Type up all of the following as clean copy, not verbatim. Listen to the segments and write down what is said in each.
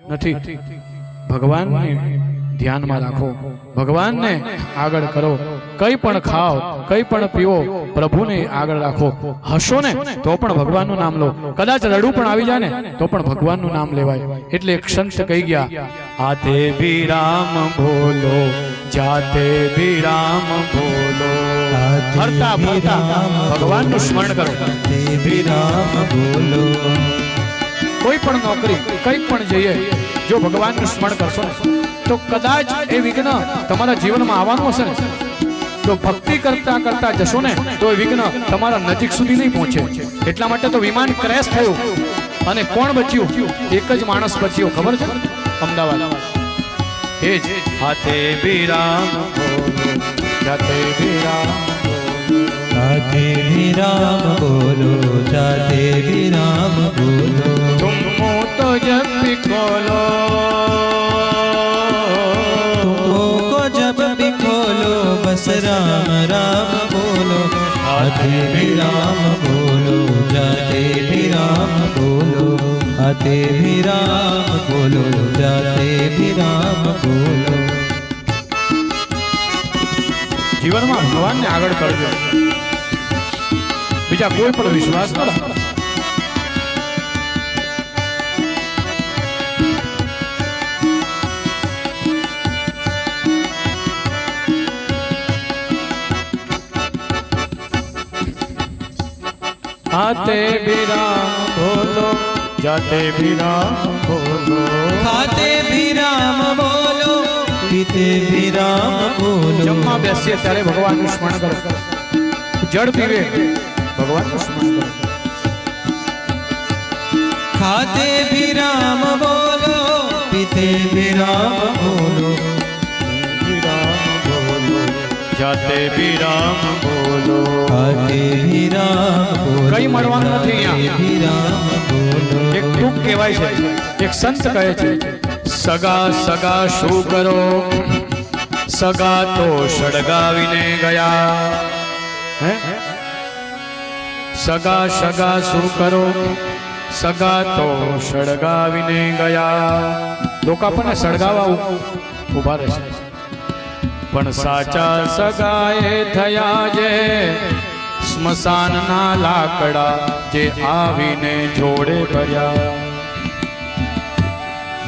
નથી। ભગવાનને ધ્યાનમાં રાખો, ભગવાનને આગળ કરો, કંઈ પણ ખાઓ, કંઈ પણ પીવો, પ્રભુને આગળ રાખો। હસો ને તો પણ ભગવાનનું નામ લો, કદાચ રડું પણ આવી જાય ને તો પણ ભગવાનનું નામ લેવાય। એટલે એક સંત કહી ગયા, આતે ભી રામ બોલો, જાતે ભી રામ બોલો। ફરતા ફરતા ભગવાનનું સ્મરણ કરો, ભી રામ બોલો। કોઈ પણ નોકરી, કંઈ પણ જઈએ, જો ભગવાનનું સ્મરણ કરશો ને તો કદાચ એ વિઘ્ન તમારા જીવનમાં આવવાનું હશે ને તો ભક્તિ કરતા કરતા જશો ને તો એ વિઘ્ન તમારા નજીક સુધી નહીં પહોંચે। એટલા માટે તો વિમાન ક્રેશ થયું અને કોણ બચ્યું? એક જ માણસ બચ્યો, ખબર છે? અમદાવાદ। એ જ હાથે ભી રામ બોલો, જાતે ભી રામ બોલો। જાતે ભી રામ બોલો, જાતે ભી રામ બોલો। तुम मुँह तो जब भी खोलो, तुमको जब भी खोलो बस राम राम बोलो। जाते भी राम बोलो, जाते भी राम बोलो। जाते भी राम बोलो, जाते भी राम बोलो। જીવનમાં ભગવાનને આગળ કરજો, બીજા કોઈ પર વિશ્વાસ ન રાખો। आते भी राम बोलो, जाते भी राम बोलो। खाते भी राम बोलो, पीते भी राम बोलो। जम्मा बेसिए त्यारे भगवानનું સ્મરણ કરો, જળ પીવે ભગવાનનું સ્મરણ કરો। खाते भी राम बोलो, पीते भी राम बोलो। भी राम बोलो, जाते भी राम बोलो। खाते भी राम बोलो, કઈ મળવાનું નથી અહીંયા। भी राम बोलो। એક ટૂંક કહેવાય છે, એક સંત કહે છે, સગા સગા શું કરો, સગા તો સળગાવીને ગયા। હે સગા સગા શું કરો, સગા તો સળગાવીને ગયા। લોકો આપણને સળગાવા ઉભા રહેશે, પણ સાચા સગાએ થયા જે સ્મશાનના લાકડા જે આવીને જોડે ભર્યા।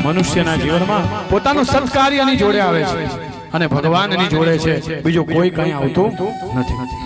મનુષ્યના જીવનમાં પોતાનું સત્કાર્યની જોડે આવે છે અને ભગવાનની જોડે છે, બીજું કોઈ કઈ આવતું નથી।